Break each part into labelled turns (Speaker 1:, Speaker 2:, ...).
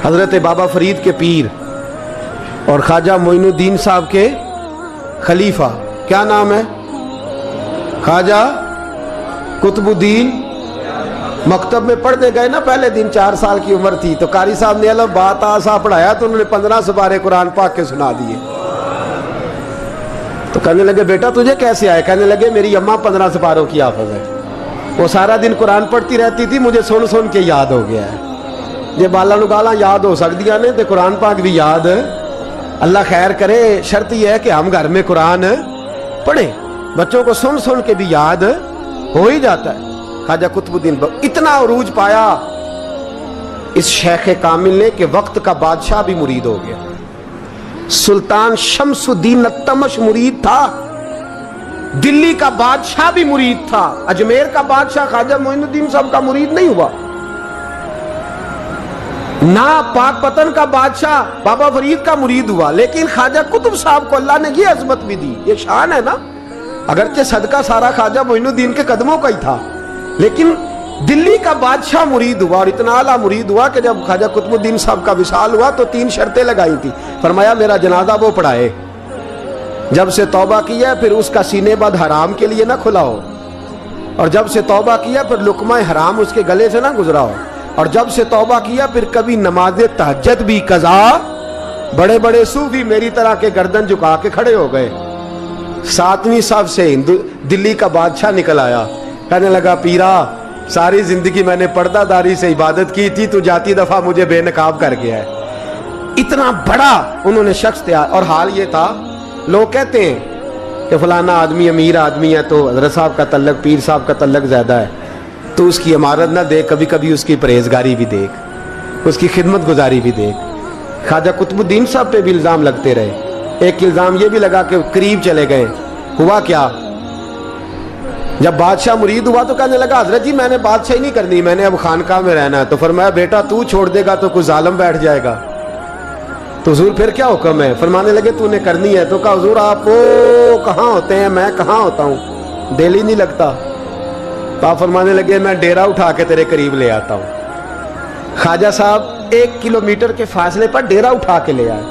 Speaker 1: حضرت بابا فرید کے پیر اور خواجہ معین الدین صاحب کے خلیفہ، کیا نام ہے؟ خواجہ قطب الدین۔ مکتب میں پڑھنے گئے نا، پہلے دن 4 سال کی عمر تھی تو قاری صاحب نے الف با تا سا پڑھایا تو انہوں نے 15 سپارے قرآن پاک کے سنا دیے۔ تو کہنے لگے بیٹا تجھے کیسے آئے؟ کہنے لگے میری اماں 15 سپاروں کی حافظ ہے، وہ سارا دن قرآن پڑھتی رہتی تھی، مجھے سن سن کے یاد ہو گیا ہے۔ یہ بالا نو گالاں یاد ہو سکدیاں نے تے قرآن پاک بھی یاد، اللہ خیر کرے۔ شرط یہ ہے کہ ہم گھر میں قرآن پڑھیں، بچوں کو سن سن کے بھی یاد ہو ہی جاتا ہے۔ خواجہ قطب الدین اتنا عروج پایا اس شیخ کامل نے کہ وقت کا بادشاہ بھی مرید ہو گیا۔ سلطان شمس الدین التمش مرید تھا، دلی کا بادشاہ بھی مرید تھا، اجمیر کا بادشاہ خواجہ معین الدین صاحب کا مرید نہیں ہوا، نہ پاک پتن کا بادشاہ بابا فرید کا مرید ہوا، لیکن خواجہ قطب صاحب کو اللہ نے یہ عظمت بھی دی۔ یہ شان ہے نا، اگرچہ صدقہ سارا خواجہ معین الدین کے قدموں کا ہی تھا، لیکن دلی کا بادشاہ مرید ہوا، اور اتنا اعلیٰ مرید ہوا کہ جب خواجہ قطب الدین صاحب کا وصال ہوا تو 3 شرطیں لگائی تھی۔ فرمایا میرا جنازہ وہ پڑھائے، جب سے توبہ کیا پھر اس کا سینے بد حرام کے لیے نہ کھلا ہو، اور جب سے توبہ کیا پھر لقمہ حرام اس کے گلے سے نہ گزرا ہو، اور جب سے توبہ کیا پھر کبھی نماز تہجد بھی قضا۔ بڑے بڑے صوفی میری طرح کے گردن جھکا کے کھڑے ہو گئے۔ 7ویں صف سے دلی کا بادشاہ نکل آیا، کہنے لگا پیرا ساری زندگی میں نے پردہ داری سے عبادت کی تھی، تو جاتی دفعہ مجھے بے نقاب کر گیا ہے۔ اتنا بڑا انہوں نے شخص تیار، اور حال یہ تھا لوگ کہتے ہیں کہ فلانا آدمی امیر آدمی ہے تو حضرت صاحب کا تعلق، پیر صاحب کا تعلق زیادہ ہے، تو اس کی عمارت نہ دیکھ، کبھی کبھی اس کی پرہیزگاری بھی دیکھ، اس کی خدمت گزاری بھی دیکھ۔ خواجہ قطب الدین صاحب پہ بھی الزام لگتے رہے۔ ایک الزام یہ بھی لگا کہ قریب چلے گئے۔ ہوا کیا؟ جب بادشاہ مرید ہوا تو کہنے لگا حضرت جی میں نے بادشاہی نہیں کرنی، میں نے اب خانقاہ میں رہنا ہے۔ تو فرمایا بیٹا تو چھوڑ دے گا تو کوئی ظالم بیٹھ جائے گا، تو حضور پھر کیا حکم ہے؟ فرمانے لگے تو نے کرنی ہے۔ تو کہا حضور آپ وہ کہاں ہوتے ہیں، میں کہاں ہوتا ہوں، دل ہی نہیں لگتا۔ تو آپ فرمانے لگے میں ڈیرا اٹھا کے تیرے قریب لے آتا ہوں۔ خواجہ صاحب 1 کلومیٹر کے فاصلے پر ڈیرا اٹھا کے لے آئے۔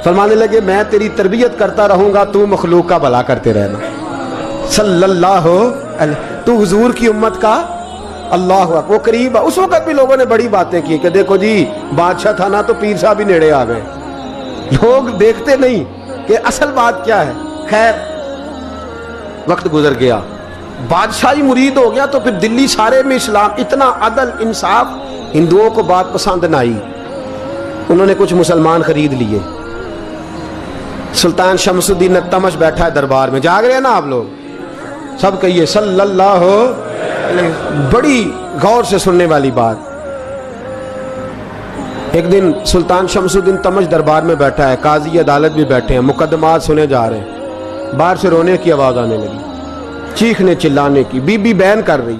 Speaker 1: فرمانے لگے میں تیری تربیت کرتا رہوں گا، تو مخلوق کا بھلا کرتے رہنا۔ صلی اللہ علیہ، تو حضور کی امت کا اللہ اکبر، وہ قریب ہے۔ اس وقت بھی لوگوں نے بڑی باتیں کی کہ دیکھو جی بادشاہ تھا نا تو پیر صاحب بھی نیڑے آ گئے۔ لوگ دیکھتے نہیں کہ اصل بات کیا ہے۔ خیر وقت گزر گیا، بادشاہی مرید ہو گیا، تو پھر دلی سارے میں اسلام، اتنا عدل انصاف، ہندوؤں کو بات پسند نہ آئی، انہوں نے کچھ مسلمان خرید لیے۔ سلطان شمس الدین التمش بیٹھا ہے دربار میں، جاگ رہے ہیں نا آپ لوگ سب، کہیے صلی اللہ علیہ۔ بڑی غور سے سننے والی بات۔ ایک دن سلطان شمس الدین تمش دربار میں بیٹھا ہے، قاضی عدالت بھی بیٹھے ہیں، مقدمات سنے جا رہے ہیں، باہر سے رونے کی آواز آنے لگی، چیخنے چلانے کی، بی بی بیان کر رہی،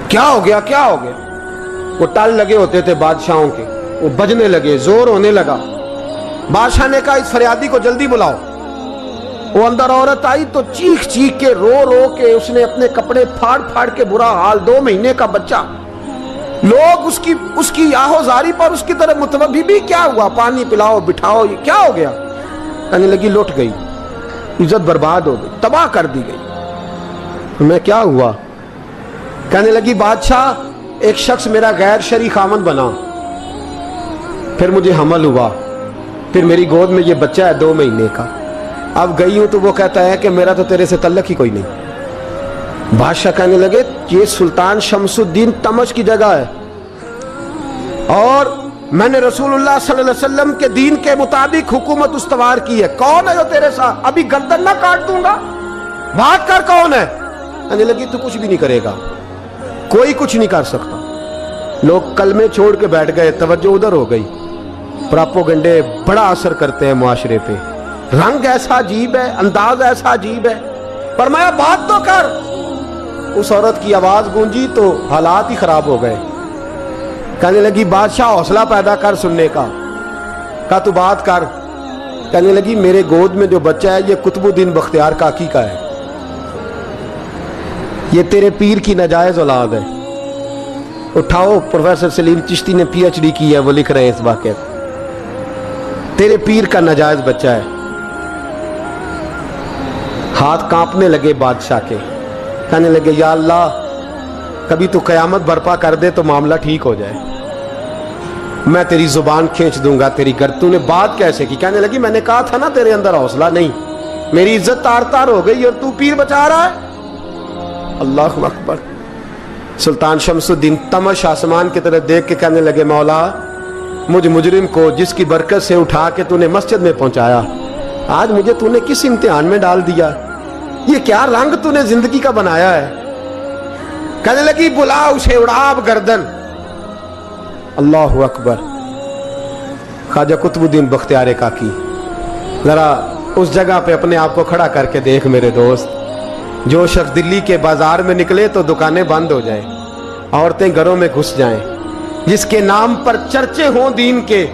Speaker 1: کیا ہو گیا کیا ہو گیا؟ وہ ٹال لگے ہوتے تھے بادشاہوں کے، وہ بجنے لگے، زور ہونے لگا۔ بادشاہ نے کہا اس فریادی کو جلدی بلاؤ۔ وہ اندر عورت آئی تو چیخ چیخ کے رو رو کے اس نے اپنے کپڑے پھاڑ پھاڑ کے، برا حال، 2 مہینے کا بچہ، لوگ اس کی آہو زاری پر اس کی طرف متوجہ، بھی کیا ہوا، پانی پلاؤ بٹھاؤ، یہ کیا ہو گیا؟ کہنے لگی لٹ گئی، عزت برباد ہو گئی، تباہ کر دی گئی۔ میں کیا ہوا؟ کہنے لگی بادشاہ ایک شخص میرا غیر شرعی خامند بنا، پھر مجھے حمل ہوا، پھر میری گود میں یہ بچہ ہے 2 مہینے کا، اب گئی ہوں تو وہ کہتا ہے کہ میرا تو تیرے سے تعلق ہی کوئی نہیں۔ بادشاہ کہنے لگے یہ سلطان شمس الدین تمش کی جگہ ہے، اور میں نے رسول اللہ صلی اللہ علیہ وسلم کے دین کے مطابق حکومت استوار کی ہے، کون ہے جو تیرے ساتھ؟ ابھی گردن نہ کاٹ دوں گا، بات کر کون ہے؟ کہنے لگی تو کچھ بھی نہیں کرے گا، کوئی کچھ نہیں کر سکتا۔ لوگ کلمے چھوڑ کے بیٹھ گئے، توجہ ادھر ہو گئی۔ پراپوگنڈے بڑا اثر کرتے ہیں معاشرے پہ، رنگ ایسا عجیب ہے، انداز ایسا عجیب ہے۔ فرمایا بات تو کر۔ اس عورت کی آواز گونجی تو حالات ہی خراب ہو گئے۔ کہنے لگی بادشاہ حوصلہ پیدا کر سننے کا۔ کہا تو بات کر۔ کہنے لگی میرے گود میں جو بچہ ہے یہ قطب الدین بختیار کاکی کا ہے، یہ تیرے پیر کی ناجائز اولاد ہے، اٹھاؤ, پروفیسر سلیم چشتی نے PhD کی ہے, وہ لکھ رہے ہیں اس واقعے. تیرے پیر کا ناجائز بچہ ہے. ہاتھ کانپنے لگے بادشاہ کے, کہنے لگے یا اللہ کبھی تو قیامت برپا کر دے تو معاملہ ٹھیک ہو جائے, میں تیری زبان کھینچ دوں گا تیری گر. تو نے بات کیسے کی؟ کہنے لگی میں نے کہا تھا نا تیرے اندر حوصلہ نہیں, میری عزت تار تار ہو گئی اور تو پیر بچا رہا ہے. اللہ اکبر. سلطان شمس الدین تمش آسمان کی طرف دیکھ کے کہنے لگے مولا مجھ مجرم کو جس کی برکت سے اٹھا کے تو نے مسجد میں پہنچایا, آج مجھے تو نے کس امتحان میں ڈال دیا؟ یہ کیا رنگ تو نے زندگی کا بنایا ہے؟ کہنے لگی بلا اسے, اڑا اب گردن. اللہ اکبر. خواجہ قطب الدین بختیار کاکی, ذرا اس جگہ پہ اپنے آپ کو کھڑا کر کے دیکھ میرے دوست. جو شخص دلی کے بازار میں نکلے تو دکانیں بند ہو جائیں, عورتیں گھروں میں گھس جائیں, جس کے نام پر چرچے ہوں دین کے,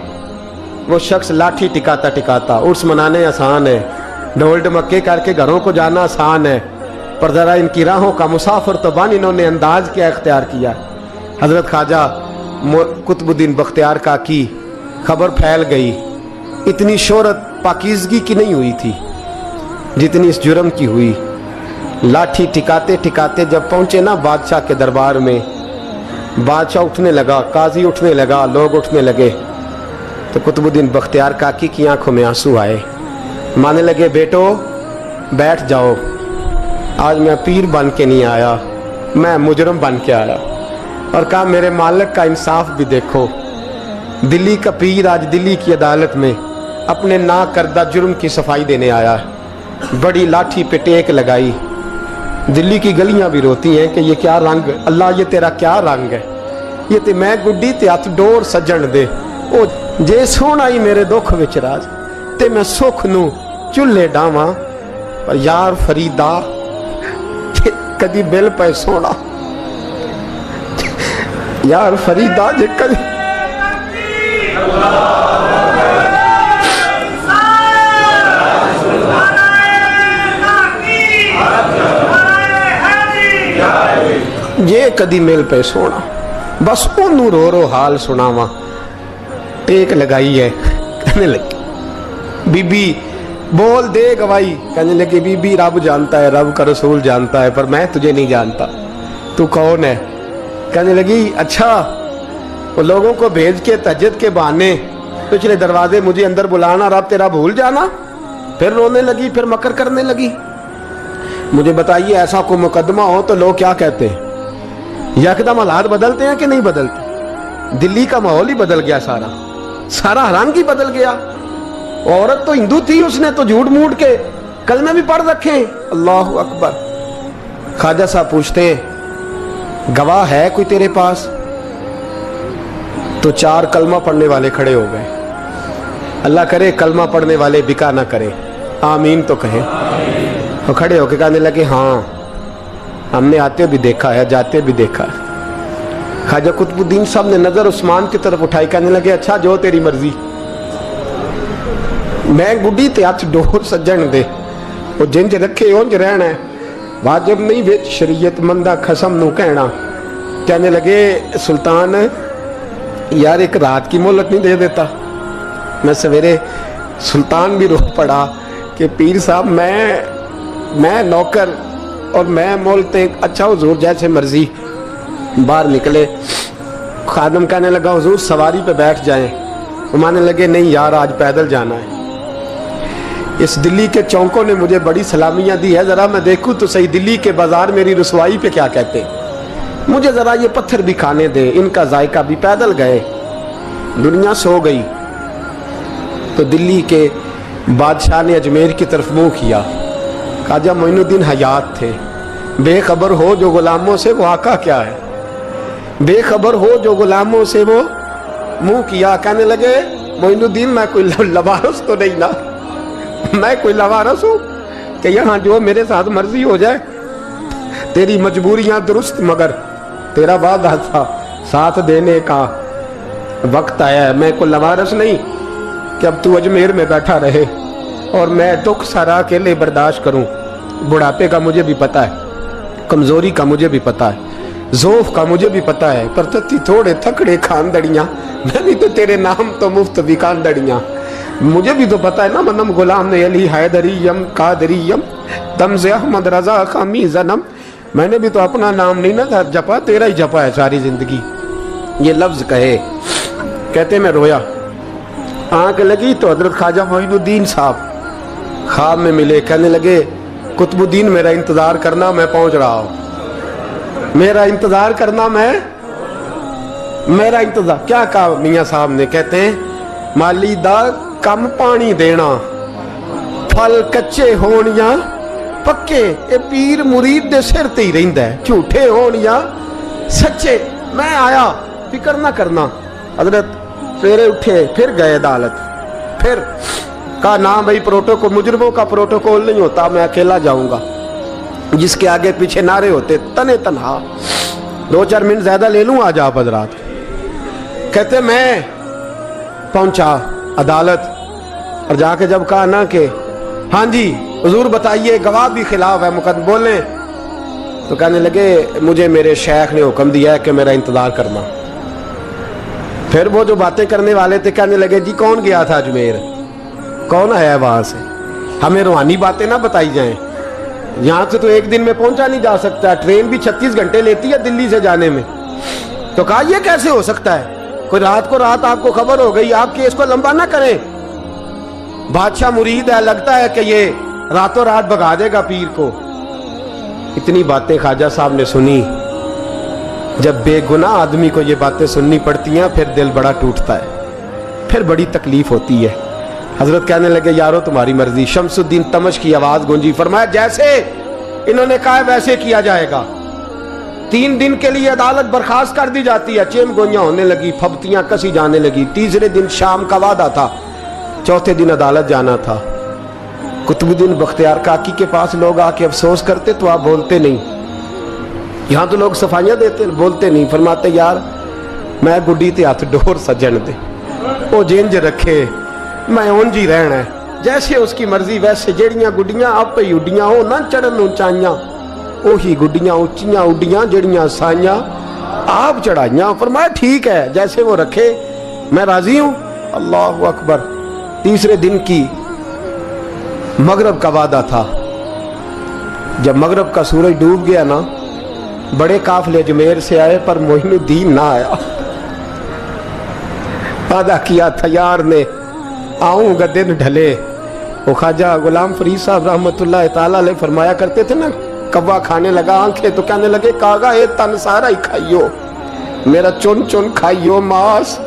Speaker 1: وہ شخص لاٹھی ٹکاتا ٹکاتا. عرس منانے آسان ہے, ڈھول ڈمکے کر کے گھروں کو جانا آسان ہے, پر ذرا ان کی راہوں کا مسافر تو بن انہوں نے انداز کیا اختیار کیا. حضرت خواجہ قطب الدین بختیار کاکی, خبر پھیل گئی. اتنی شہرت پاکیزگی کی نہیں ہوئی تھی جتنی اس جرم کی ہوئی. لاٹھی ٹکاتے ٹکاتے جب پہنچے نا بادشاہ کے دربار میں, بادشاہ اٹھنے لگا, قاضی اٹھنے لگا, لوگ اٹھنے لگے, تو قطب الدین بختیار کاکی کی آنکھوں میں آنسو آئے. مانے لگے بیٹو بیٹھ جاؤ, آج میں پیر بن کے نہیں آیا, میں مجرم بن کے آیا. اور کہا میرے مالک کا انصاف بھی دیکھو, دلی کا پیر آج دلی کی عدالت میں اپنے نا کردہ جرم کی صفائی دینے آیا ہے. بڑی لاٹھی پہ ٹیک لگائی. دلی کی گلیاں بھی روتی ہیں کہ یہ کیا رنگ, اللہ یہ تیرا کیا رنگ ہے, یہ تے میں گڈی تے ہاتھ ڈور سجن دے, او جے سونا ہی میرے دکھ وچ راج, تے میں سکھ نو چولہے ڈاواں, پر یار فریدا کدی بل پہ سونا, یار فریدا جے کدی یہ کدی میل پہ سونا, بس انہوں رو رو حال سناواں. ٹیک لگائی ہے, کہنے لگی بی بی بول دے گواہی. کہنے لگی بی بی رب جانتا ہے, رب کا رسول جانتا ہے, پر میں تجھے نہیں جانتا, تو کون ہے؟ کہنے لگی اچھا وہ لوگوں کو بھیج کے تہجد کے بہانے پچھلے دروازے مجھے اندر بلانا, رب تیرا بھول جانا. پھر رونے لگی, پھر مکر کرنے لگی. مجھے بتائیے ایسا کوئی مقدمہ ہو تو لوگ کیا کہتے ہیں؟ یکدم حالات بدلتے ہیں کہ نہیں بدلتے؟ دلی کا ماحول ہی بدل گیا, سارا حرام کی بدل گیا. عورت تو ہندو تھی, اس نے تو جھوٹ موٹ کے کلمے بھی پڑھ رکھے. اللہ اکبر. خواجہ صاحب پوچھتے ہیں گواہ ہے کوئی تیرے پاس؟ تو 4 کلمہ پڑھنے والے کھڑے ہو گئے. اللہ کرے کلمہ پڑھنے والے بکا نہ کرے, آمین تو کہیں. وہ کھڑے ہو کے کہنے لگے ہاں ہم نے آتے بھی دیکھا ہے, جاتے بھی دیکھا ہے. خواجہ قطب الدین صاحب نے نظر عثمان کی طرف اٹھائی, کہنے لگے اچھا جو تیری مرضی, میں گڈی تے ہاتھ ڈور سجن دے, وہ جنج رکھے اونج رہنا ہے, واجب نہیں وچ شریعت مندہ قسم نو کہنا. کہنے لگے سلطان یار ایک رات کی مہلت نہیں دے دیتا؟ میں سویرے سلطان بھی رو پڑا کہ پیر صاحب میں نوکر اور میں مولتے. اچھا حضور جیسے مرضی. باہر نکلے, خادم کہنے لگا حضور سواری پہ بیٹھ جائیں. وہ مانے لگے نہیں یار آج پیدل جانا ہے. اس دلی کے چونکوں نے مجھے بڑی سلامیاں دی ہے, ذرا میں دیکھوں تو صحیح دلی کے بازار میری رسوائی پہ کیا کہتے ہیں, مجھے ذرا یہ پتھر بھی کھانے دے. ان کا ذائقہ بھی. پیدل گئے, دنیا سو گئی. تو دلی کے بادشاہ نے اجمیر کی طرف منہ کیا. خواجہ معین الدین حیات تھے. بے خبر ہو جو غلاموں سے وہ آقا کیا ہے, بے خبر ہو جو غلاموں سے وہ منہ کیا. کہنے لگے معین الدین میں کوئی لوارث تو نہیں نا, میں کوئی لوارث ہوں کہ یہاں جو میرے ساتھ مرضی ہو جائے؟ تیری مجبوریاں درست, مگر تیرا بعد حادثہ ساتھ دینے کا وقت آیا ہے. میں کوئی لوارث نہیں کہ اب تو اجمیر میں بیٹھا رہے اور میں دکھ سارا اکیلے برداشت کروں. بڑھاپے کا مجھے بھی پتا ہے, کمزوری کا مجھے بھی پتا ہے. ज़ोफ़ का मुझे भी पता है, पर तत्ती थोड़े थकड़े खानदड़ियाँ, मैं भी तो तेरे नाम तो मुफ्त भी खानदड़ियाँ। मुझे भी तो पता है ना, मनम गुलाम ने अली हैदरियम कादरियम तम से अहमद रजा खामी जन्म। मैंने भी तो अपना नाम नहीं ना जपा, तेरा ही जपा है सारी जिंदगी। ये लफ्ज कहे, कहते मैं रोया, आंख लगी तो हजरत ख्वाजा मोइनुद्दीन साहब ख्वाब में मिले। कहने लगे कुतुबुद्दीन मेरा इंतजार करना, मैं पहुंच रहा हूं। मेरा इंतजार करना, मेरा इंतजार। क्या कहा मियां साहब ने? कहते हैं माली दा कम पानी देना, फल कच्चे होण या पक्के, ये पीर मुरीद दे सिर ते ही रहिंदा है, झूठे होण या सच्चे। मैं आया, फिक्र ना करना। हजरत सवेरे उठे, फिर गए अदालत, फिर कहा ना भाई प्रोटोकॉल, मुजरिमों का प्रोटोकॉल नहीं होता, मैं अकेला जाऊंगा। जिसके आगे पीछे नारे होते तने तनहा। 2-4 मिनट ज्यादा ले लूं आज आप हजरात। कहते मैं पहुंचा अदालत और जाके जब कहा ना कि हाँ जी हुजूर बताइए, गवाह भी खिलाफ है, मुकदमा बोले, तो कहने लगे मुझे मेरे शेख ने हुक्म दिया है कि मेरा इंतजार करना। फिर वो जो बातें करने वाले थे कहने लगे जी कौन गया था अजमेर, कौन आया है वहां से, हमें रूहानी बातें ना बताई जाएं। यहाँ से तो एक दिन में पहुंचा नहीं जा सकता, ट्रेन भी 36 घंटे लेती है दिल्ली से जाने में। तो कहा यह कैसे हो सकता है, कोई रात को रात आपको खबर हो गई, आप केस को लंबा ना करें। बादशाह मुरीद है, लगता है कि ये रातों रात भगा देगा पीर को। इतनी बातें ख्वाजा साहब ने सुनी। जब बेगुनाह आदमी को ये बातें सुननी पड़ती हैं फिर दिल बड़ा टूटता है, फिर बड़ी तकलीफ होती है। हजरत कहने लगे यारो तुम्हारी मर्जी। शमसुद्दीन तमश की आवाज गूंजी, फरमाया जैसे इन्होंने कहा वैसे किया जाएगा। 3 दिन के लिए अदालत बर्खास्त कर दी जाती है। चेम गोइयां होने लगी, फबतियां कसी जाने लगी। तीसरे दिन शाम का वादा था, चौथे दिन अदालत जाना था। कुतुबुद्दीन बख्तियार काकी के पास लोग आके अफसोस करते तो आप बोलते नहीं, यहाँ तो लोग सफाइयाँ देते बोलते नहीं। फरमाते यार मैं गुड्डी ते हथ डोर सजन दे, वो जिंज रखे मैं उंज ही रहना है, जैसे उसकी मर्जी वैसे। जेड़ियां गुड्डियां आपे ही उड्डियां हो ना चढ़न ऊंचाइयां, ओही गुड्डियां उच्चियां उड्डियां जेड़ियां साइयां आप चढ़ाइयां। फरमाया ठीक है, जैसे वो रखे मैं राजी हूं। अल्लाह अकबर। तीसरे दिन की मगरब का वादा था। जब मगरब का सूरज डूब गया ना, बड़े काफले अजमेर से आए पर मोइनुद्दीन ना आया। वादा किया था यार ने, आऊंगा दिन ढले। वो ख्वाजा गुलाम फरीद साहब रहमतुल्लाह ताला अलैह फरमाया करते थे ना, कब्बा खाने लगा आंखें तो कहने लगे कागा ये तन सारा ही खाइयो, मेरा चुन चुन खाइयो मास,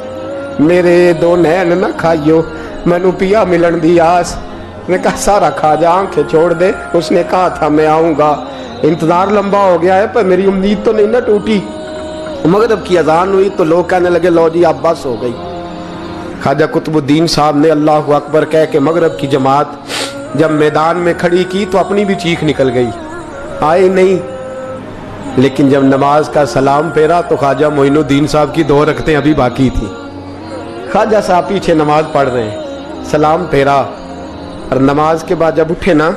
Speaker 1: मेरे 2 नैन ना खाइयो, मैनू पिया मिलन दी आस। ने कहा सारा खा जा, आंखें छोड़ दे। उसने कहा था मैं आऊंगा, इंतजार लंबा हो गया है पर मेरी उम्मीद तो नहीं ना टूटी। मगरिब की अजान हुई तो लोग कहने लगे लो जी अब बस हो गई। ख्वाजा कुतुबुद्दीन साहब ने अल्लाह अकबर कह के मगरिब की जमात जब मैदान में खड़ी की तो अपनी भी चीख निकल गई, आए नहीं। लेकिन जब नमाज का सलाम फेरा तो ख्वाजा मोइनुद्दीन साहब की 2 रकतें अभी बाकी थी। ख्वाजा साहब पीछे नमाज पढ़ रहे हैं, सलाम फेरा और नमाज के बाद जब उठे ना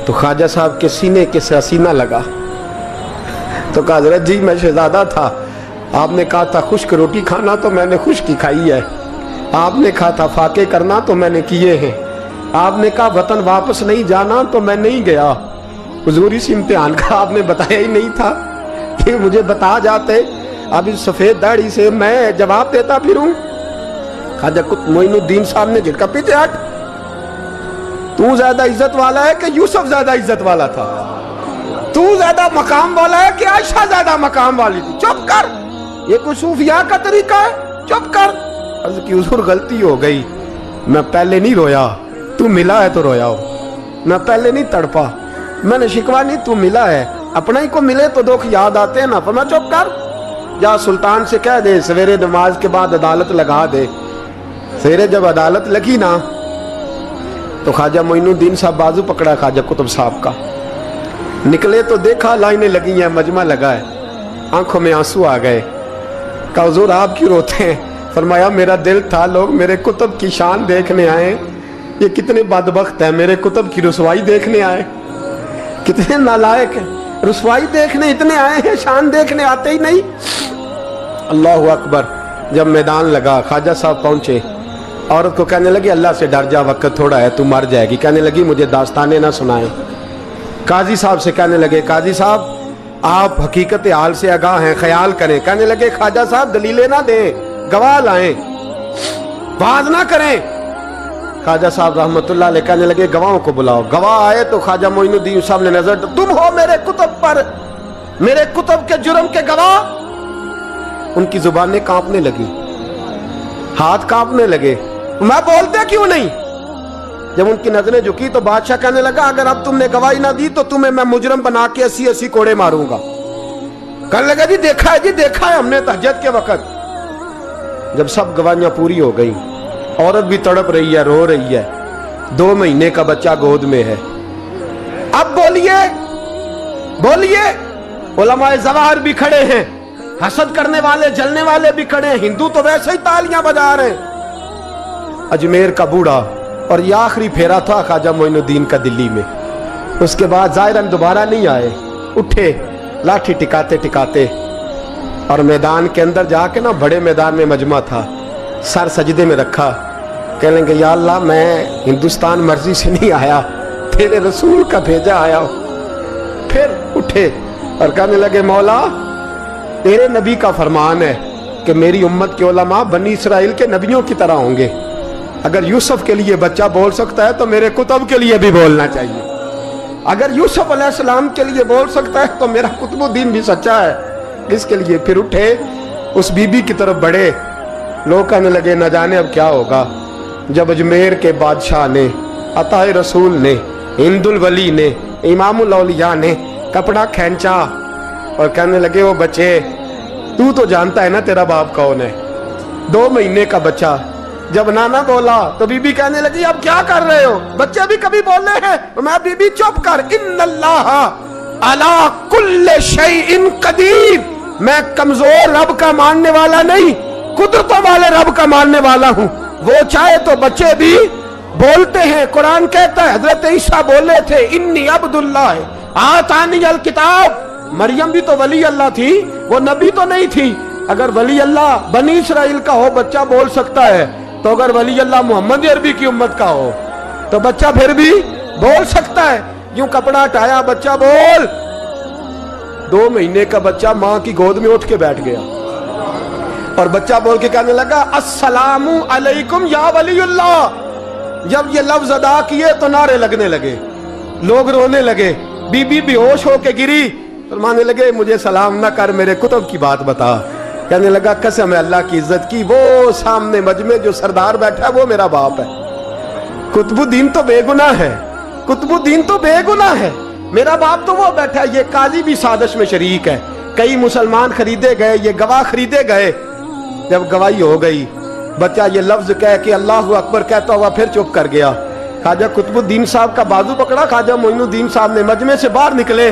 Speaker 1: तो ख्वाजा साहब के सीने के सीना लगा। तो कहा हजरत जी मैं शहजादा था, आपने कहा था खुश्क रोटी खाना तो मैंने खुश्क ही खाई है, आपने कहा था फाके करना तो मैंने किए हैं, आपने कहा वतन वापस नहीं जाना तो मैं नहीं गया। हुजूर इस इम्तिहान का आपने बताया ही नहीं था कि मुझे बता जाते, अब इस सफेद दाढ़ी से मैं जवाब देता फिरूं। ख्वाजा मोइनुद्दीन साहब ने झटका, पीछे हट, तू ज्यादा इज्जत वाला है कि यूसुफ ज्यादा इज्जत वाला था, तू ज्यादा मकाम वाला है कि आयशा ज्यादा मकाम वाली थी, चुप कर, ये कोई सूफिया का तरीका है, चुप कर। अर्ज की हुजूर गलती हो गई, मैं पहले नहीं रोया, तू मिला है तो रोया हो, मैं पहले नहीं तड़पा, मैंने शिकवा नहीं, तू मिला है, अपना ही को मिले तो दुख याद आते हैं ना। पर मैं चुप कर, जा सुल्तान से कह दे सवेरे नमाज के बाद अदालत लगा दे। सवेरे जब अदालत लगी ना तो ख्वाजा मोइनुद्दीन साहब बाजू पकड़ा ख्वाजा कुतुब साहब का, निकले तो देखा लाइनें लगी हैं, मजमा लगा है, आंखों में आंसू आ गए। कहा हुजूर आप क्यों रोते हैं? फरमाया मेरा दिल था लोग मेरे कुतुब की शान देखने आए, ये कितने बदबख्त हैं, मेरे कुतुब की रुसवाई देखने आए, कितने नालायक हैं। रसवाई देखने इतने आए हैं, शान देखने आते ही नहीं। अल्लाह अकबर। जब मैदान लगा, ख्वाजा साहब पहुंचे, औरत को कहने लगी अल्लाह से डर जा, वक्त थोड़ा है, तू मर जाएगी। कहने लगी मुझे दास्ताने ना सुनाए। काजी साहब से कहने लगे काजी साहब आप हकीकत हाल से आगाह हैं, ख्याल करें। कहने लगे ख्वाजा साहब दलीलें ना दें, गवाह लाएं, बात ना करें। ख्वाजा साहब रहमतुल्लाह अलैह कहने लगे गवाहों को बुलाओ। गवाह आए तो ख्वाजा मोइनुद्दीन साहब ने नजर, तुम हो मेरे कुतुब पर, मेरे कुतुब के जुर्म के गवाह। उनकी जुबानें कांपने लगी, हाथ कांपने लगे, मैं बोलते क्यों नहीं। जब उनकी नजरें झुकी तो बादशाह कहने लगा अगर अब तुमने गवाही ना दी तो तुम्हें मैं मुजरम बना के 80-80 कोड़े मारूंगा। कहने लगा जी देखा है, जी देखा है हमने तहज्जुद के वक्त। जब सब गवाहियां पूरी हो गई, औरत भी तड़प रही है, रो रही है, 2 महीने का बच्चा गोद में है। अब बोलिए बोलिए, उलमाए ज़वाहिर भी खड़े हैं, हसद करने वाले जलने वाले भी खड़े हैं, हिंदू तो वैसे ही तालियां बजा रहे हैं। अजमेर का बूढ़ा, और ये आखिरी फेरा था ख्वाजा मोइनुद्दीन का दिल्ली में। उसके बाद ज़ाहिरन दोबारा नहीं आए, उठे लाठी टिकाते टिकाते और मैदान के अंदर जाके ना, बड़े मैदान में मजमा था, सर सजदे में रखा। कहने लगे या अल्लाह मैं हिंदुस्तान मर्जी से नहीं आया, तेरे रसूल का भेजा आया हूं। फिर उठे और कहने लगे मौला तेरे नबी का फरमान है कि मेरी उम्मत के उलमा बनी इसराइल के नबियों की तरह होंगे। अगर यूसुफ के लिए बच्चा बोल सकता है तो मेरे कुतुब के लिए भी बोलना चाहिए। अगर यूसुफ अलैहिस्सलाम के लिए बोल सकता है तो मेरा कुतुबुद्दीन भी सच्चा है। इसके लिए फिर उठे, उस बीबी की तरफ बढ़े। लोग कहने लगे न जाने अब क्या होगा। जब अजमेर के बादशाह ने, अताए रसूल ने, हिंदुल वली ने, इमामुल औलिया ने कपड़ा खींचा और कहने लगे वो बच्चे तू तो जानता है ना तेरा बाप कौन है। 2 महीने का बच्चा। जब नाना बोला तो बीबी कहने लगी अब क्या कर रहे हो, बच्चे भी कभी बोल रहे हैं। मैं बीबी चुप कर, इन्नल्लाह अला कुल्ले शैइन कदीर, मैं कमजोर रब का मानने वाला नहीं, कुदरतों वाले रब का मानने वाला हूँ। वो चाहे तो बच्चे भी बोलते हैं। कुरान कहता है हजरत ईसा बोले थे इन्नी अब्दुल्लाह आतानी अल किताब। मरियम भी तो वली अल्लाह थी, वो नबी तो नहीं थी। अगर वली अल्लाह बनी इसराइल का हो बच्चा बोल सकता है, तो अगर वली अल्लाह मोहम्मद अरबी की उम्मत का हो तो बच्चा फिर भी बोल सकता है। यूं कपड़ा हटाया, बच्चा बोल। 2 महीने का बच्चा माँ की गोद में उठ के बैठ गया और बच्चा बोल के कहने लगा अस्सलामु अलैकुम या वलीउल्लाह। जब ये लफ्ज अदा किए तो नारे लगने लगे, लोग रोने लगे, बीबी बेहोश होके गिरी। फरमाने लगे मुझे सलाम ना कर, मेरे कुतुब की बात बता। कहने लगा कसम है अल्लाह की इज्जत की, वो सामने मजमे जो सरदार बैठा है वो मेरा बाप है। कुतुबुद्दीन तो बेगुनाह है, कुतुबुद्दीन तो बेगुनाह है, मेरा बाप तो वो बैठा है। ये काजी भी साजिश में शरीक है। कई मुसलमान खरीदे गए, ये गवाह खरीदे गए। जब गवाही हो गई, बच्चा ये लफ्ज कह के अल्लाह अकबर कहता हुआ फिर चुप कर गया। ख्वाजा कुतुबुद्दीन साहब का बाजू पकड़ा ख्वाजा मोइनुद्दीन साहब ने, मजमे से बाहर निकले।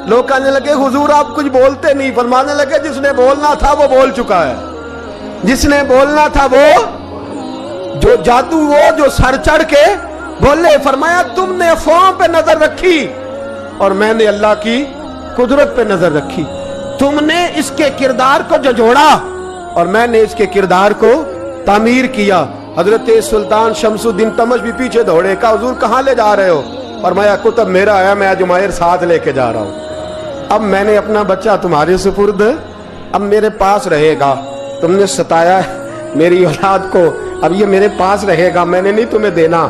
Speaker 1: लोग कहने लगे हुजूर आप कुछ बोलते नहीं। फरमाने लगे जिसने बोलना था वो बोल चुका है, जिसने बोलना था वो, जो जादू वो जो सर चढ़ के बोले। फरमाया तुमने अफवाहों पे नजर रखी और मैंने अल्लाह की कुदरत पे नजर रखी। तुमने इसके किरदार को जोड़ा और मैंने इसके किरदार को तामीर किया। हजरत सुल्तान शमसुद्दीन तमश भी पीछे दौड़े, कहा हुजूर कहाँ ले जा रहे हो। फरमाया कुतुब मेरा आया, मैं अजमायर साथ लेके जा रहा हूँ। अब मैंने अपना बच्चा तुम्हारे सुपुर्द, अब मेरे पास रहेगा। तुमने सताया मेरी औलाद को, अब ये मेरे पास रहेगा, मैंने नहीं तुम्हें देना।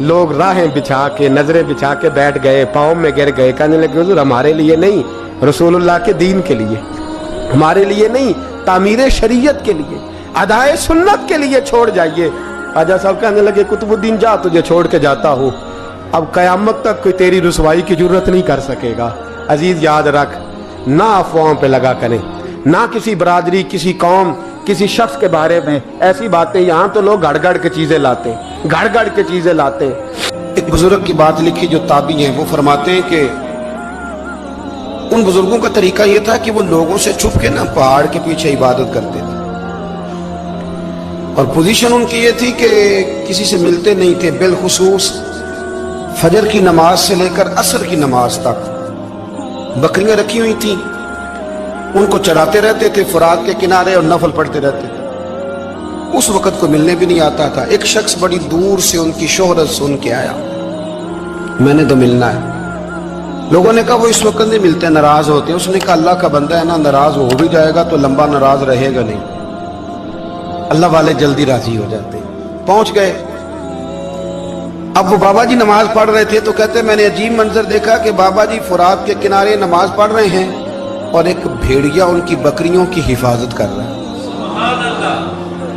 Speaker 1: लोग राहें बिछा के, नजरें बिछा के बैठ गए, पाँव में गिर गए। कहने लगे हुजूर हमारे लिए नहीं, रसूलुल्लाह के दीन के लिए, हमारे लिए नहीं, तामीर शरीयत के लिए, अदाए सुन्नत के लिए छोड़ जाइए। ख्वाजा साहब कहने लगे कुतुबुद्दीन जा, तुझे छोड़ के जाता हूँ, अब कयामत तक कोई तेरी रुसवाई की जरूरत नहीं कर सकेगा। अजीज याद रख, ना अफवाहों पे लगा करें, ना किसी बरादरी, किसी कौम, किसी शख्स के बारे में ऐसी बातें। यहाँ तो लोग गड़ के चीजें लाते, गड़ के चीजें लाते। एक बुजुर्ग की बात लिखी जो ताबी हैं, वो फरमाते हैं कि उन बुजुर्गों का तरीका ये था कि वो लोगों से छुप के ना पहाड़ के पीछे इबादत करते थे और पोजीशन उनकी ये थी कि किसी से मिलते नहीं थे, बिलखुसूस फजर की नमाज से लेकर असर की नमाज तक बकरियां रखी हुई थी, उनको चराते रहते थे फुरात के किनारे और नफल पढ़ते रहते थे। उस वक्त को मिलने भी नहीं आता था। एक शख्स बड़ी दूर से उनकी शोहरत सुन के आया, मैंने तो मिलना है। लोगों ने कहा वो इस वक्त नहीं मिलते, नाराज होते हैं। उसने कहा अल्लाह का बंदा है ना, नाराज हो भी जाएगा तो लंबा नाराज रहेगा नहीं, अल्लाह वाले जल्दी राजी हो जाते हैं। पहुंच गए। अब वो बाबा जी नमाज पढ़ रहे थे तो कहते मैंने अजीब मंजर देखा कि बाबा जी फुरात के किनारे नमाज पढ़ रहे हैं और एक भेड़िया उनकी बकरियों की हिफाजत कर रहा है।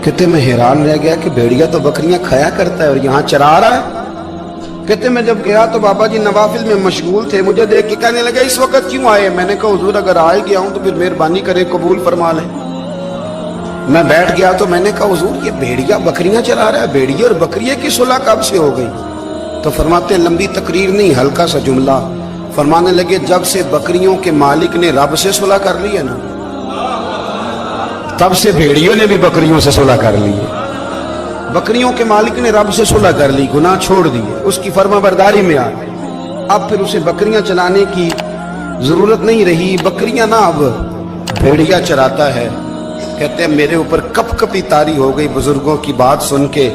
Speaker 1: कहते मैं हैरान रह गया कि भेड़िया तो बकरियां खाया करता है और यहाँ चरा रहा है। कहते मैं जब गया तो बाबा जी नवाफिल में मशगूल थे, मुझे देख के कहने लगे इस वक्त क्यों आए? मैंने कहा हुजूर अगर आ गया हूं तो फिर मेहरबानी करें कबूल फरमा लें। मैं बैठ गया तो मैंने कहा हुजूर ये भेड़िया बकरियां चरा रहा है, भेड़िया और बकरिया की सुलह कब से हो गई? तो फरमाते लंबी तकरीर नहीं, हल्का सा जुमला। फरमाने लगे जब से बकरियों के मालिक ने रब से सुलह कर ली है ना, तब से भेड़ियों ने भी बकरियों से सुलह कर ली है। बकरियों के मालिक ने रब से सुलह कर ली, गुनाह छोड़ दिए, उसकी फर्माबरदारी में आ गए। अब फिर उसे बकरियां चलाने की जरूरत नहीं रही, बकरियां ना अब भेड़िया चराता है। कहते हैं मेरे ऊपर कपकपी तारी हो गई बुजुर्गों की बात सुन के,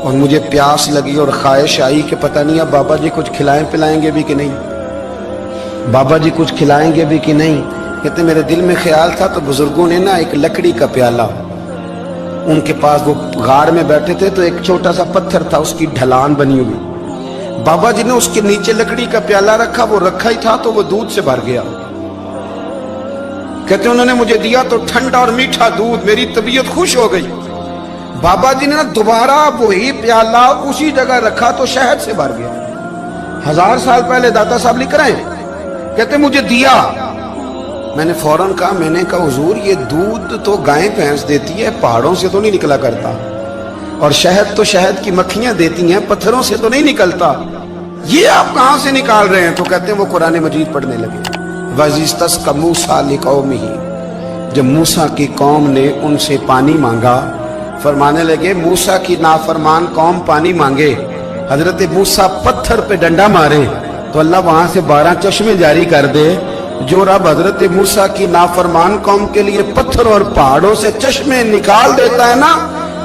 Speaker 1: और मुझे प्यास लगी और ख्वाहिश आई कि पता नहीं अब बाबा जी कुछ खिलाएं पिलाएंगे भी कि नहीं, बाबा जी कुछ खिलाएंगे भी कि नहीं। कहते मेरे दिल में ख्याल था तो बुजुर्गों ने ना एक लकड़ी का प्याला, उनके पास वो गार में बैठे थे तो एक छोटा सा पत्थर था, उसकी ढलान बनी हुई, बाबा जी ने उसके नीचे लकड़ी का प्याला रखा, वो रखा ही था तो वो दूध से भर गया। कहते उन्होंने मुझे दिया तो ठंडा और मीठा दूध, मेरी तबीयत खुश हो गई। बाबा जी ने ना दोबारा वही प्याला उसी जगह रखा तो शहद से भर गया। 1000 साल पहले दाता साहब लिख रहे हैं। कहते मुझे दिया, मैंने फौरन कहा, मैंने कहा हुजूर ये दूध तो गाय भैंस देती है, पहाड़ों से तो नहीं निकला करता, और शहद तो शहद की मक्खियां देती हैं, पत्थरों से तो नहीं निकलता, ये आप कहां से निकाल रहे हैं? तो कहते हैं वो कुरान मजीद पढ़ने लगे। वज़िस्तस्क़ा मूसा लिक़ौमिही, जब मूसा की कौम ने उनसे पानी मांगा, फरमाने लगे मूसा की नाफरमान कौम पानी मांगे, हजरत मूसा पत्थर पे डंडा मारे तो अल्लाह वहां से 12 चश्मे जारी कर दे। जो रब हजरत मूसा की नाफरमान कौम के लिए पत्थर और पहाड़ों से चश्मे निकाल देता है ना,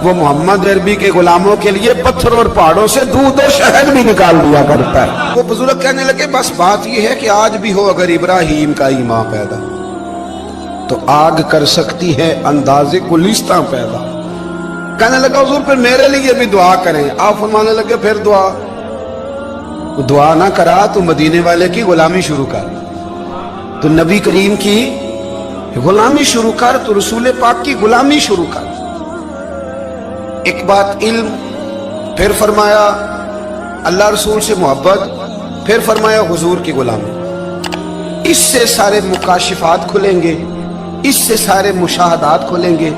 Speaker 1: वो मोहम्मद अरबी के गुलामों के लिए पत्थर और पहाड़ों से दूध और शहद भी निकाल दिया करता है। वो बुजुर्ग कहने लगे बस बात ये है कि आज भी हो अगर इब्राहिम का ईमान पैदा तो आग कर सकती है अंदाजे गुलिस्तां पैदा। कहने लगा हुजूर फिर मेरे लिए भी दुआ करें। आप फरमाने लगे फिर दुआ ना करा तो मदीने वाले की गुलामी शुरू कर, तो नबी करीम की गुलामी शुरू कर, तो रसूल पाक की गुलामी शुरू कर। एक बात इल्म, फिर फरमाया अल्लाह रसूल से मोहब्बत, फिर फरमाया हुजूर की गुलामी। इससे सारे मुकाशिफात खुलेंगे, इससे सारे मुशाहदात खुलेंगे,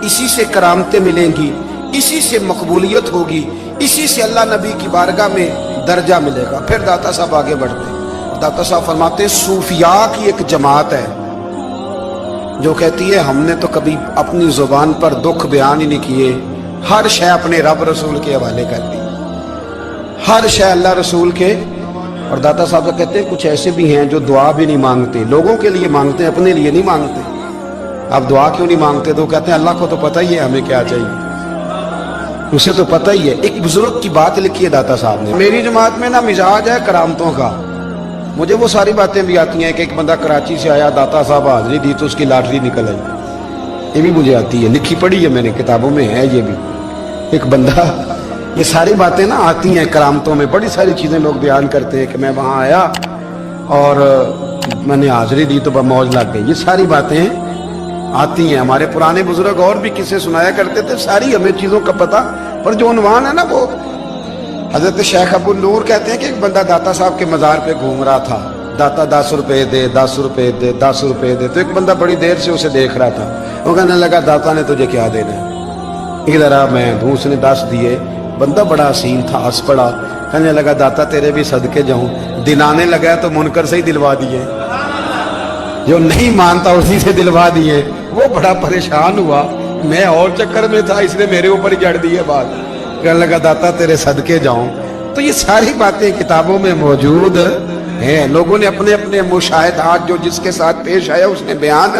Speaker 1: इसी से करामतें मिलेंगी, इसी से मकबूलियत होगी, इसी से अल्लाह नबी की बारगाह में दर्जा मिलेगा। फिर दाता साहब आगे बढ़ते, दाता साहब फरमाते सूफिया की एक जमात है जो कहती है हमने तो कभी अपनी जुबान पर दुख बयान ही नहीं किए, हर शय अपने रब रसूल के हवाले कर दी, हर शय अल्लाह रसूल के। और दाता साहब कहते हैं कुछ ऐसे भी हैं जो दुआ भी नहीं मांगते, लोगों के लिए मांगते हैं, अपने लिए नहीं मांगते। आप दुआ क्यों नहीं मांगते? तो कहते हैं अल्लाह को तो पता ही है हमें क्या चाहिए, उसे तो पता ही है। एक बुजुर्ग की बात लिखी है दाता साहब ने, मेरी जमात में ना मिजाज है करामतों का, मुझे वो सारी बातें भी आती हैं कि एक बंदा कराची से आया, दाता साहब हाजिरी दी तो उसकी लॉटरी निकल आई, ये भी मुझे आती है, लिखी पढ़ी है मैंने, किताबों में है ये भी। एक बंदा, ये सारी बातें ना आती हैं करामतों में, बड़ी सारी चीजें लोग बयान करते हैं कि मैं वहां आया और मैंने हाजिरी दी तो मौज लग गई, ये सारी बातें आती हैं। हमारे पुराने बुजुर्ग और भी किस्से सुनाया करते थे, सारी हमें चीजों का पता, पर जो उन्वान है ना वो हजरत शेख अबू नूर कहते हैं कि एक बंदा दाता साहब के मजार पे घूम रहा था, दाता 10 रुपए दे, 10 रुपए दे, 10 रुपए दे। तो एक बंदा बड़ी देर से उसे देख रहा था, वो कहने लगा दाता ने तुझे क्या देना है, इधर आ मैं दूँ। उसने 10 दिए, बंदा बड़ा हसीन था, हंस पड़ा, कहने लगा दाता तेरे भी सदके जाऊं। दिन आने लगा तो मुनकर से ही दिलवा दिए, जो नहीं मानता उसी से दिलवा दिए। वो बड़ा परेशान हुआ, मैं और चक्कर में था, इसने मेरे ऊपर ही जड़ दिए बात, कहने लगा दाता तेरे सदके जाऊं। तो ये सारी बातें किताबों में मौजूद ہے. لوگوں نے اپنے اپنے مشاہدات جو جس کے ساتھ پیش آیا اس نے بیان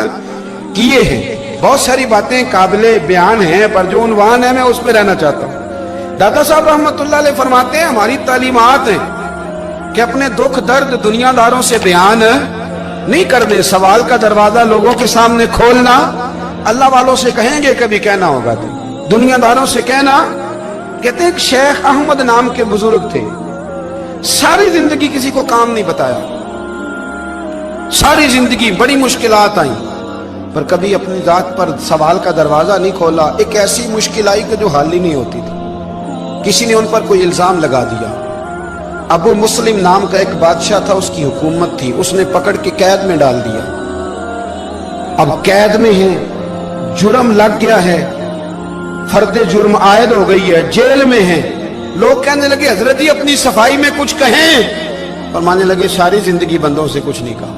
Speaker 1: کیے ہیں. بہت ساری باتیں قابل بیان ہیں پر جو عنوان ہے میں اس پہ رہنا چاہتا ہوں. داتا صاحب رحمۃ اللہ علیہ فرماتے ہیں ہماری تعلیمات ہیں کہ اپنے دکھ درد دنیا داروں سے بیان نہیں کر دے. سوال کا دروازہ لوگوں کے سامنے کھولنا اللہ والوں سے کہیں گے کبھی کہنا ہوگا تو دنیا داروں سے کہنا. کہتے ہیں کہ شیخ احمد نام کے بزرگ تھے, ساری زندگی کسی کو کام نہیں بتایا, ساری زندگی بڑی مشکلات آئیں پر کبھی اپنی ذات پر سوال کا دروازہ نہیں کھولا. ایک ایسی مشکل آئی کہ جو حل ہی نہیں ہوتی تھی. کسی نے ان پر کوئی الزام لگا دیا. ابو مسلم نام کا ایک بادشاہ تھا, اس کی حکومت تھی, اس نے پکڑ کے قید میں ڈال دیا. اب قید میں ہیں, جرم لگ گیا ہے, فرد جرم عائد ہو گئی ہے, جیل میں ہیں. لوگ کہنے لگے حضرت جی اپنی صفائی میں کچھ کہیں, اور ماننے لگے ساری زندگی بندوں سے کچھ نہیں کہا.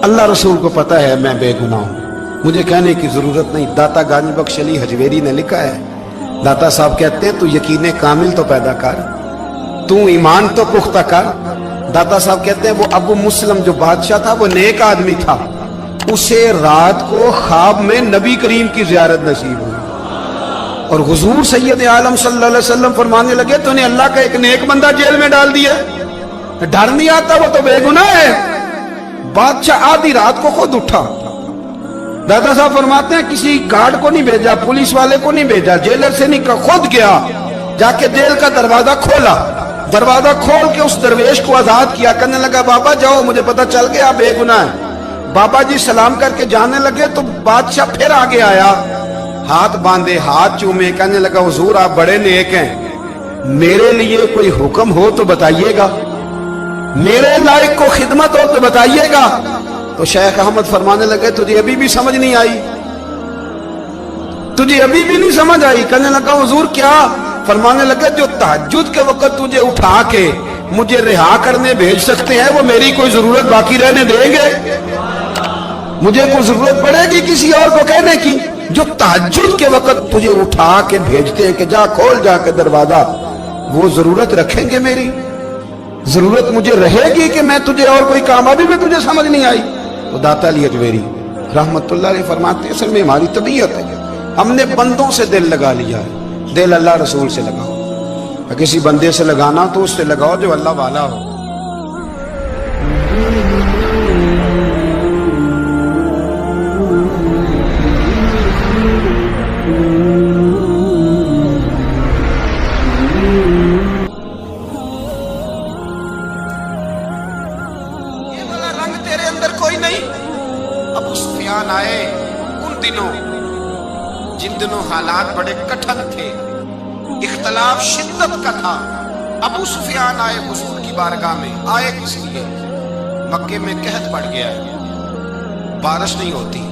Speaker 1: اللہ رسول کو پتا ہے میں بے گناہ ہوں, مجھے کہنے کی ضرورت نہیں. داتا گانج بخش علی حجویری نے لکھا ہے, داتا صاحب کہتے ہیں تو یقین کامل تو پیدا کر, تو ایمان تو پختہ کر. داتا صاحب کہتے ہیں وہ ابو مسلم جو بادشاہ تھا وہ نیک آدمی تھا, اسے رات کو خواب میں نبی کریم کی زیارت نصیب ہوئی اور حضور سید عالم صلی اللہ علیہ وسلم فرمانے لگے تو نے اللہ کا ایک نیک بندہ جیل میں ڈال دیا, ڈر نہیں آتا, وہ تو بے گناہ ہے. بادشاہ آدھی رات کو خود اٹھا. دادا صاحب فرماتے ہیں کسی گارڈ کو نہیں بھیجا, پولیس والے کو نہیں بھیجا, جیلر سے نہیں, خود گیا, جا کے جیل کا دروازہ کھولا. دروازہ کھول کے اس درویش کو آزاد کیا, کہنے لگا بابا جاؤ مجھے پتا چل گیا بے گناہ ہے. بابا جی سلام کر کے جانے لگے تو بادشاہ پھر آگے آیا, ہاتھ باندھے, ہاتھ چومے, کہنے لگا حضور آپ بڑے نیک ہیں, میرے لیے کوئی حکم ہو تو بتائیے گا, میرے لائق کو خدمت ہو تو بتائیے گا. تو شیخ احمد فرمانے لگے تجھے ابھی بھی سمجھ نہیں آئی, تجھے ابھی بھی نہیں سمجھ آئی. کہنے لگا حضور کیا؟ فرمانے لگے جو تہجد کے وقت تجھے اٹھا کے مجھے رہا کرنے بھیج سکتے ہیں وہ میری کوئی ضرورت باقی رہنے دیں گے؟ مجھے کوئی ضرورت پڑے گی کسی اور کو کہنے کی؟ جو تہجد کے وقت تجھے اٹھا کے بھیجتے ہیں کہ جا کھول جا کے دروازہ, وہ ضرورت رکھیں گے میری؟ ضرورت مجھے رہے گی کہ میں تجھے اور کوئی کام, ابھی بھی تجھے سمجھ نہیں آئی؟ تو داتا علی حجویری رحمت اللہ علیہ فرماتے ہیں اصل میں ہماری طبیعت ہے, ہم نے بندوں سے دل لگا لیا ہے. دل اللہ رسول سے لگاؤ, کسی بندے سے لگانا تو اس سے لگاؤ جو اللہ والا ہو. یہ والا رنگ تیرے اندر کوئی نہیں. ابو سفیان آئے ان دنوں جن دنوں حالات بڑے کٹھن تھے, اختلاف شدت کا تھا. ابو سفیان آئے حضور کی بارگاہ میں. آئے کس لیے؟ مکے میں قحط پڑ گیا ہے, بارش نہیں ہوتی.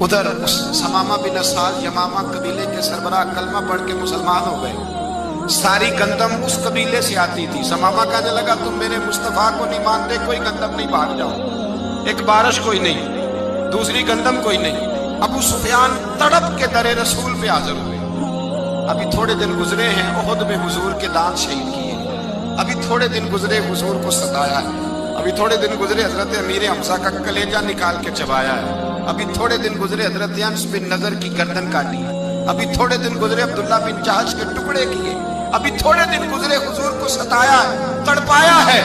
Speaker 1: ادھر سمامہ بن اسال یمامہ قبیلے کے سربراہ کلمہ پڑھ کے مسلمان ہو گئے. ساری گندم اس قبیلے سے آتی تھی. سمامہ کہنے لگا تم میرے مصطفیٰ کو نہیں مانتے, کوئی گندم نہیں, بھاگ جاؤ. ایک بارش کوئی نہیں, دوسری گندم کوئی نہیں. ابو سفیان تڑپ کے در رسول پہ حاضر ہوئے. ابھی تھوڑے دن گزرے ہیں احد میں حضور کے دانت شہید کیے, ابھی تھوڑے دن گزرے حضور کو ستایا ہے, ابھی تھوڑے دن گزرے حضرت امیر حمزہ کا کلیجہ نکال کے چبایا ہے, ابھی تھوڑے دن گزرے حضرت انس بن نضر کی گردن کاٹی ہے, ابھی تھوڑے دن گزرے عبداللہ بن جہش کے ٹکڑے کیے, ابھی تھوڑے دن گزرے حضور کو ستایا ہے, تڑپایا ہے.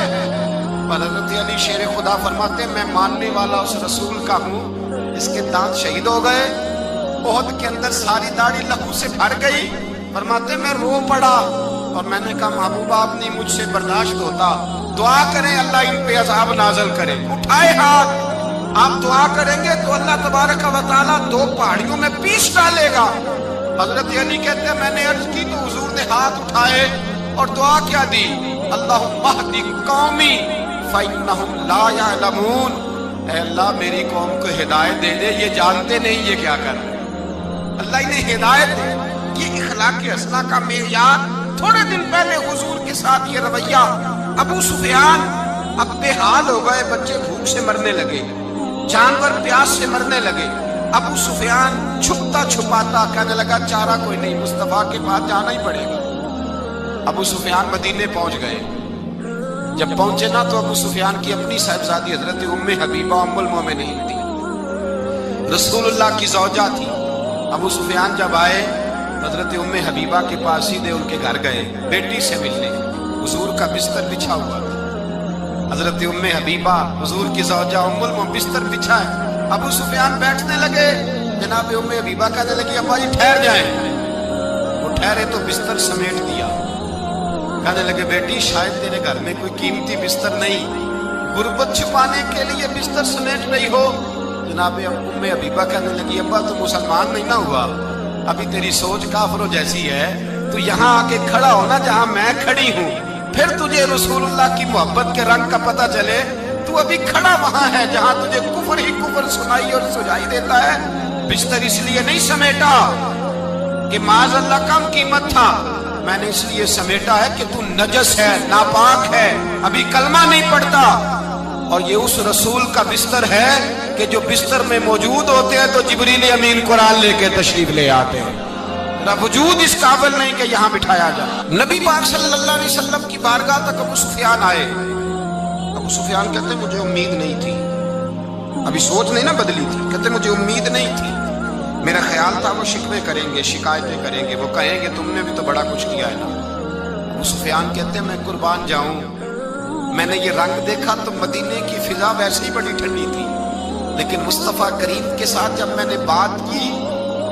Speaker 1: پر حضرت علی شیر خدا فرماتے میں ماننے والا اس رسول کا ہوں اس کے دانت شہید ہو گئے. احد کے اندر ساری داڑھی لہو سے بھر گئی. فرماتے میں رو پڑا اور میں نے کہا محبوب آپ نہیں مجھ سے برداشت ہوتا, دعا کریں اللہ ان پہ عذاب نازل کرے. اٹھائے ہاتھ, آپ دعا کریں گے تو اللہ تبارک و تعالیٰ 2 پہاڑیوں میں پیس ڈالے گا. حضرت علی کہتے ہیں میں نے عرض کی تو حضور نے ہاتھ اٹھائے اور دعا کیا دی, اللہم اہد قومی فإنہم لا یعلمون. اے اللہ میری قوم کو ہدایت دے دے, یہ جانتے نہیں یہ کیا کر رہے. اللہ انہیں ہدایت دے. یہ اخلاق حسنہ کا معیار. تھوڑے دن پہلے حضور کے ساتھ یہ رویہ. ابو سفیان اب بے حال ہو گئے, بچے بھوک سے مرنے لگے, جانور پیاس سے مرنے لگے. ابو سفیان چھپتا چھپاتا کہنے لگا چارہ کوئی نہیں, مصطفیٰ کے پاس جانا ہی پڑے گا. ابو سفیان مدینے پہنچ گئے. जब पहुंचे ना तो अबू सुफियान की अपनी साहिबजादी हजरत उम्मे हबीबा उम्मुल मोमिनीन थी, रसूलुल्लाह की ज़ौजा थी। अबू सुफियान जब आए हजरत उम्मे हबीबा के पास सीधे उनके घर गए बेटी से मिलने। हुजूर का बिस्तर बिछा हुआ था, हजरत उम्मे हबीबा हुजूर की ज़ौजा उम्मुल मोमिनीन बिस्तर बिछा है। अबू सुफियान बैठने लगे, जनाब उम्मे हबीबा कहने लगी अब्बा जी ठहर जाएं। वो ठहरे तो बिस्तर समेट दिया। कहने लगे बेटी शायद तेरे घर में कोई कीमती बिस्तर नहीं, गुर्बत छुपाने के लिए बिस्तर समेट रही हो। जनाब उम्मे हबीबा कहने लगी अब्बा तू मुसलमान नहीं ना हुआ, अभी तेरी सोच काफिरों जैसी है, तू यहाँ आके खड़ा हो ना जहाँ मैं खड़ी हूँ, फिर तुझे रसूलुल्लाह की मोहब्बत के रंग का पता चले। तू अभी खड़ा वहां है जहाँ तुझे कुफर ही कुफर सुनाई और सुझाई देता है। बिस्तर इसलिए नहीं समेटा कि माज़अल्लाह कम कीमत था, मैंने इसलिए समेटा है कि तू नजस है, नापाक है, अभी कलमा नहीं पढ़ता। और ये उस रसूल का बिस्तर है कि जो बिस्तर में मौजूद होते हैं तो जिब्रील अमीन कुरान लेके तशरीफ ले आते हैं। ना वजूद इस काबिल नहीं कि यहाँ बिठाया जाए। नबी पाक सल्लल्लाहु अलैहि वसल्लम की बारगाह तक अबू सुफियान आए। अबू सुफियान कहते मुझे उम्मीद नहीं थी, अभी सोच नहीं ना बदली थी, कहते मुझे उम्मीद नहीं थी, मेरा ख्याल था वो शिकवे करेंगे, शिकायतें करेंगे, वो कहेंगे तुमने भी तो बड़ा कुछ किया है ना। अबू सुफियान कहते मैं कुर्बान जाऊं, मैंने ये रंग देखा तो मदीने की फिजा वैसे ही बड़ी ठंडी थी, लेकिन मुस्तफ़ा करीम के साथ जब मैंने बात की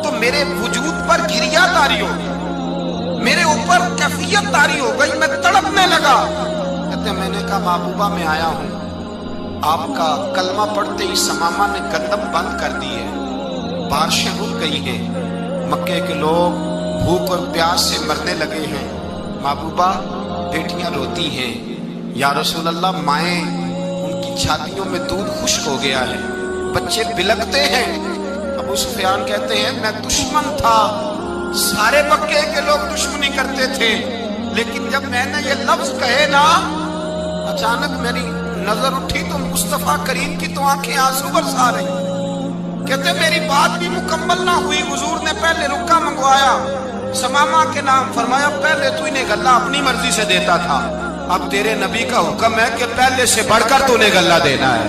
Speaker 1: तो मेरे वजूद पर गिरिया तारी हो गई, मेरे ऊपर कैफियत तारी हो गई, मैं तड़पने लगा। कहते मैंने कहा महबूबा मैं आया हूँ, आपका कलमा पढ़ते ही समामा ने गंदम बंद कर दी है, बारिशें रुक गई हैं, मक्के के लोग भूख और प्यास से मरने लगे हैं, महबूबा बेटियां रोती हैं, या रसूल अल्लाह माएँ उनकी छातियों में दूध खुश्क हो गया है, बच्चे बिलकते हैं। अबू सुफियान कहते हैं मैं दुश्मन था, सारे मक्के के लोग दुश्मनी करते थे, लेकिन जब मैंने ये लफ्ज कहे ना अचानक मेरी नजर उठी तो मुस्तफा करीम की तो आंखें आंसू बरसा रही। कहते मेरी बात भी मुकम्मल ना हुई, हुजूर ने पहले रुक्का मंगवाया, समामा के नाम फरमाया, पहले तू इन्हें गल्ला अपनी मर्जी से देता था, अब तेरे नबी का हुक्म है कि पहले से बढ़कर तूने गल्ला देना है।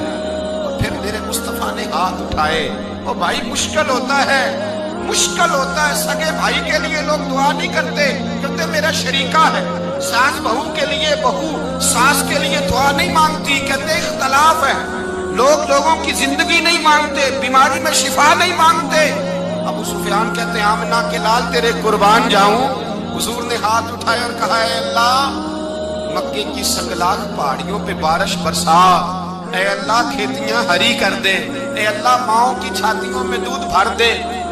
Speaker 1: तो फिर मेरे मुस्तफा ने हाथ उठाए। ओ भाई मुश्किल होता है, मुश्किल होता है, सगे भाई के लिए लोग दुआ नहीं करते, कहते मेरा शरीका है, सास बहू के लिए बहू सास के लिए दुआ नहीं मांगती, कहते इख्तलाफ है, लोग लोगों की जिंदगी नहीं मांगते, बीमारी में शिफा नहीं मांगते। अबू सुफियान कहते हैं आमना के लाल तेरे कुर्बान जाऊं। हुजूर ने हाथ उठाए और कहा है अल्लाह मक्के की सकलाख पहाड़ियों पे बारिश बरसा, ऐ अल्लाह खेतियां हरी कर दे, ऐ अल्लाह माओं की छातियों में दूध भर दे,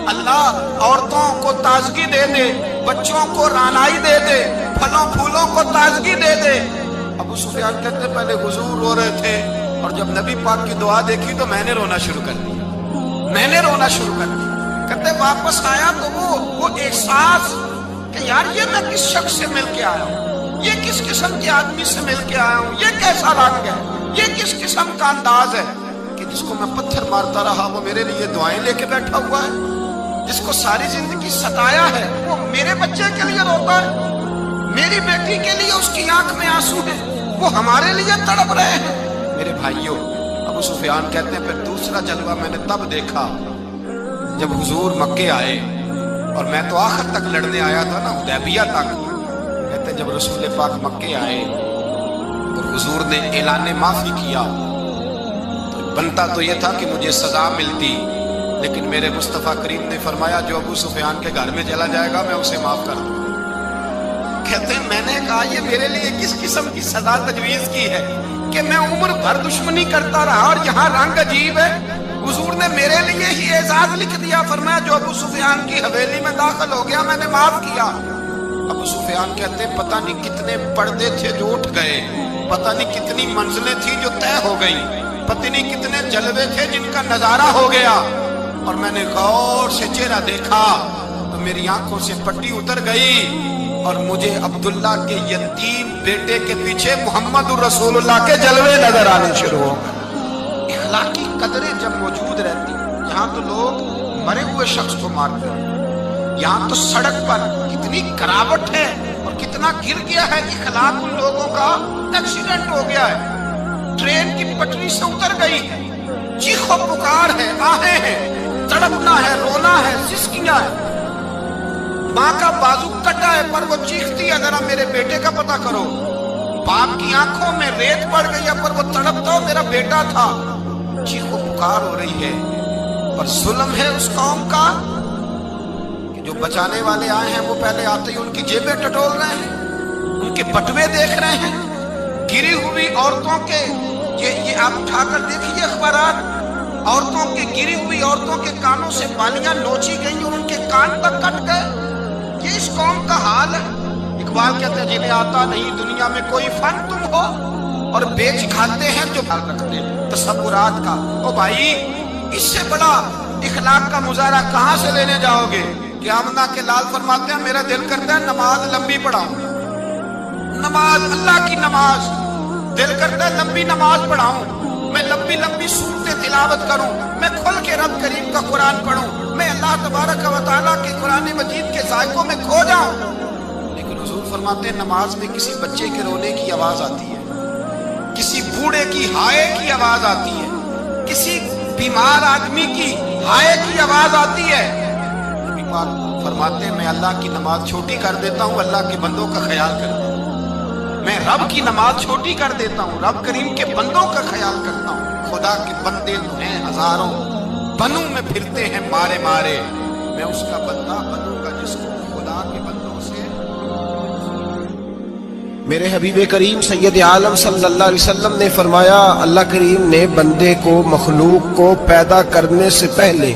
Speaker 1: अल्लाह औरतों को ताजगी दे दे, बच्चों को रानाई दे दे, फलों फूलों को ताजगी दे दे। अबू सुफियान कहते पहले हुजूर रो रहे थे और जब नबी पाक की दुआ देखी तो मैंने रोना शुरू कर दिया, मैंने रोना शुरू कर दिया। कहते वापस आया तो वो एहसास कि यार ये मैं किस शख्स से मिल के आया हूँ, ये किस किस्म के आदमी से मिल के आया हूँ, ये कैसा रंग है, ये किस किस्म का अंदाज है कि जिसको मैं पत्थर मारता रहा वो मेरे लिए दुआएं लेके बैठा हुआ है, जिसको सारी जिंदगी सताया है वो मेरे बच्चे के लिए रोता है, मेरी बेटी के लिए उसकी आंख में आंसू है, वो हमारे लिए तड़प रहे हैं। मेरे भाइयों अबू सुफियान कहते हैं फिर दूसरा जलवा मैंने तब देखा जब हुजूर मक्के आए, और मैं तो आखिर तक लड़ने आया था ना, हुदैबिया तक। कहते जब रसूल पाक मक्के आए और हुजूर ने ऐलान माफी किया तो बनता तो ये था कि मुझे सजा मिलती, लेकिन मेरे मुस्तफ़ा करीम ने फरमाया जो अबू सुफियान के घर में चला जाएगा मैं उसे माफ कर दूँ। कहते हैं मैंने कहा ये मेरे लिए किस किस्म की सजा तजवीज की है कि मैं उम्र भर दुश्मनी करता रहा और यहाँ रंग अजीब है। हुजूर ने मेरे लिए ही एजाज लिख दिया, फरमाया जो अबू सुफियान की हवेली में दाखिल हो गया मैंने माफ किया। अबू सुफियान कहते पता नहीं कितने पर्दे थे जो उठ गए, पता नहीं कितनी मंजिलें थी जो तय हो गई, पता नहीं कितने जलवे थे जिनका नजारा हो गया। और मैंने गौर से चेहरा देखा तो मेरी आंखों से पट्टी उतर गई और मुझे अब्दुल्ला के यतीम बेटे के पीछे मोहम्मद रसूलुल्लाह के जलवे नजर आने शुरू हो गए। इखलाकी कदरें जब मौजूद रहती, यहाँ तो लोग मरे हुए शख्स को मारते हैं, यहाँ तो सड़क पर कितनी करावट है और कितना गिर गया है इखलाक उन लोगों का एक्सीडेंट हो गया है, ट्रेन की पटरी से उतर गई है, चीखो पुकार है, आहें हैं, तड़पना है, रोना है, सिसकियां है, माँ का बाजू कटा है पर वो चीखती है जरा मेरे बेटे का पता करो। बाप की आंखों में रेत पड़ गई है पर वो तड़पता हो मेरा बेटा था। चीखो पुकार हो रही है, पर जुल्म है उस कौम का कि जो बचाने वाले आए हैं वो पहले आते ही उनकी जेबें टटोल रहे हैं, उनके बटुए देख रहे हैं, गिरी हुई औरतों के ये आप उठाकर देखिए अखबारात, औरतों के गिरी हुई औरतों के कानों से बालियां नोची गई और उनके कान तक कट गए। ये इस कौम का हाल है। इकबाल कहते हैं जिन्हें आता नहीं दुनिया में कोई फन तुम हो और बेच खाते हैं जो हाल रखते हैं तसव्वुरात का। ओ भाई, इससे बड़ा इखलाक का मुजाहरा कहां से लेने जाओगे कि आमना के लाल फरमाते हैं मेरा दिल करता है नमाज लंबी पढ़ाऊं, नमाज अल्लाह की नमाज, दिल करता है लंबी नमाज पढ़ाऊं, मैं लंबी लंबी सूरतें तिलावत करूं, मैं खुल के रब करीम का कुरान पढ़ूं, मैं अल्लाह तबारक व तआला के कुरान मजीद के जायकों में खो जाऊं। लेकिन हुजूर फरमाते हैं नमाज में किसी बच्चे के रोने की आवाज आती है, किसी बूढ़े की हाय की आवाज आती है, किसी बीमार आदमी की हाय की आवाज आती है। नबी पाक फरमाते हैं मैं अल्लाह की नमाज छोटी कर देता हूं, अल्लाह के बंदों का ख्याल करता हूं। मैं रब की नमाज छोटी कर देता हूं, रब करीम के बंदों का ख्याल करता हूं। खुदा के बंदे तो हैं हजारों, बनू में फिरते हैं मारे मारे, मैं उसका बंदा बनूंगा जिसको खुदा के बंदों से।
Speaker 2: मेरे हबीब करीम सैयद आलम सल्लल्लाहु अलैहि वसल्लम ने फरमाया अल्लाह करीम ने बंदे को मखलूक को पैदा करने से पहले